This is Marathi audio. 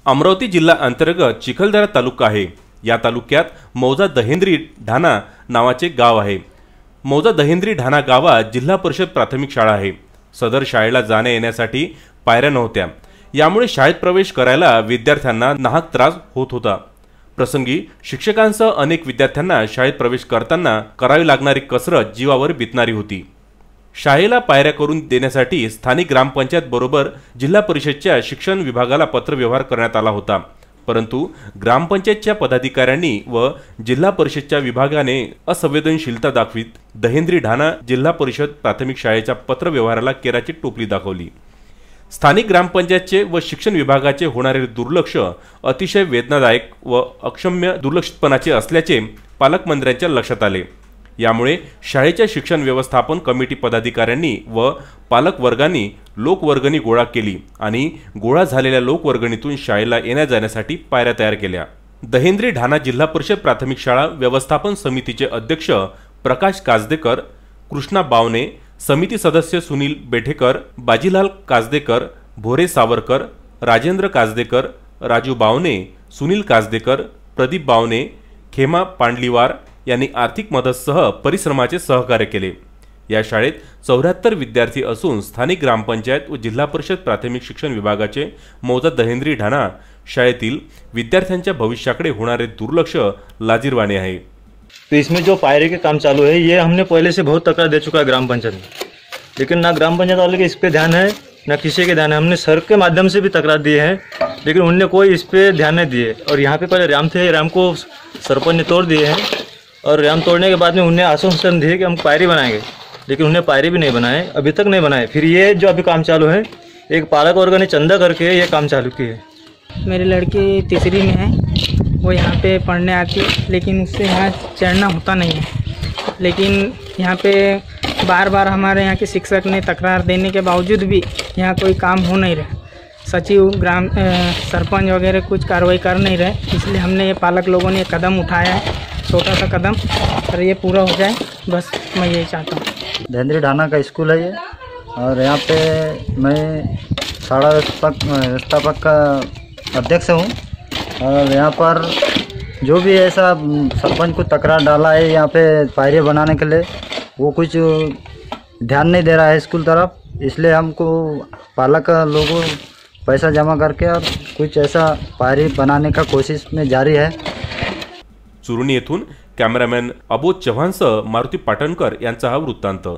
अमरावती जिल्हा अंतर्गत चिखलदरा तालुका आहे। या तालुक्यात मौजा दहेंद्री ढाणा नावाचे गाव आहे। मौजा दहेंद्री ढाणा गावात जिल्हा परिषद प्राथमिक शाळा आहे। सदर शाळेला जाण्या येण्यासाठी पायऱ्या नव्हत्या, यामुळे शाळेत प्रवेश करायला विद्यार्थ्यांना नाहक त्रास होत होता। प्रसंगी शिक्षकांसह अनेक विद्यार्थ्यांना शाळेत प्रवेश करताना करावी लागणारी कसरत जीवावर बेतणारी होती। शाळेला पायऱ्या करून देण्यासाठी स्थानिक ग्रामपंचायत बरोबर जिल्हा परिषदच्या शिक्षण विभागाला पत्रव्यवहार करण्यात आला होता, परंतु ग्रामपंचायतच्या पदाधिकाऱ्यांनी व जिल्हा परिषदच्या विभागाने असंवेदनशीलता दाखवीत दहेंद्री ढाणा जिल्हा परिषद प्राथमिक शाळेच्या पत्रव्यवहाराला केराची टोपली दाखवली। स्थानिक ग्रामपंचायतचे व शिक्षण विभागाचे होणारे दुर्लक्ष अतिशय वेदनादायक व अक्षम्य दुर्लक्षितपणाचे असल्याचे पालकमंत्र्यांच्या लक्षात आले। यामुळे शाळेच्या शिक्षण व्यवस्थापन कमिटी पदाधिकाऱ्यांनी व पालक वर्गांनी लोकवर्गणी गोळा केली आणि गोळा झालेल्या लोकवर्गणीतून शाळेला येण्या जाण्यासाठी पायऱ्या तयार केल्या। दहेंद्री ढाणा जिल्हा परिषद प्राथमिक शाळा व्यवस्थापन समितीचे अध्यक्ष प्रकाश काजदेकर, कृष्णा बावने, समिती सदस्य सुनील बेठेकर, बाजीलाल काजदेकर, भोरे सावरकर, राजेंद्र काजदेकर, राजू बावने, सुनील काजदेकर, प्रदीप बावने, खेमा पांडलीवार यांनी आर्थिक मदतसह परिश्रमाचे सहकार्य केले। या शाळेत 74 विद्यार्थी असून स्थानिक ग्रामपंचायत व जिल्हा परिषद प्राथमिक शिक्षण विभागाचे मौजा दहेंद्री ढाणा शाळेतील विद्यार्थ्यांच्या भविष्याकडे होणारे दुर्लक्ष लाजिरवाणे आहे। तो इसमें जो पायरे के काम चालू है, ये हमने पहले से बहुत तकरार दे चुका है ग्राम पंचायत में, लेकिन ना ग्राम पंचायत वाले के इस पे ध्यान है ना किसी के ध्यान है। हमने सर के माध्यम से भी तकरार दिए हैं, लेकिन उनने कोई इस पे ध्यान नहीं दिए। और यहाँ पे पहले रैम थे, रैम को सरपंच ने तोड़ दिए हैं और रैम तोड़ने के बाद में उन्हें आश्वासन दिए कि हम पायरी बनाएंगे, लेकिन उन्हें पायरी भी नहीं बनाए, अभी तक नहीं बनाए। फिर ये जो अभी काम चालू है, एक पालक वर्ग ने चंदा करके ये काम चालू किए। मेरी लड़की तीसरी में है, वो यहाँ पे पढ़ने आती है, लेकिन उससे यहाँ चढ़ना होता नहीं है। लेकिन यहाँ पे बार बार हमारे यहाँ के शिक्षक ने तकरार देने के बावजूद भी यहाँ कोई काम हो नहीं रहा। सचिव, ग्राम सरपंच वगैरह कुछ कार्रवाई कर नहीं रहे, इसलिए हमने ये पालक लोगों ने कदम उठाया है, छोटा सा कदम, और ये पूरा हो जाए, बस मैं यही चाहता हूँ। दहेंद्री ढाणा का स्कूल है ये, और यहाँ पे मैं शाला व्यवस्थापक का अध्यक्ष हूँ। और यहाँ पर जो भी ऐसा सरपंच को तकरार डाला है यहाँ पे पायरे बनाने के लिए, वो कुछ ध्यान नहीं दे रहा है स्कूल तरफ, इसलिए हमको पालक लोगों पैसा जमा करके और कुछ ऐसा पायरी बनाने का कोशिश में जारी है। चुरुणी येथून कॅमेरामॅन अबोध चव्हाणसह मारुती पाटणकर यांचा हा वृत्तांत।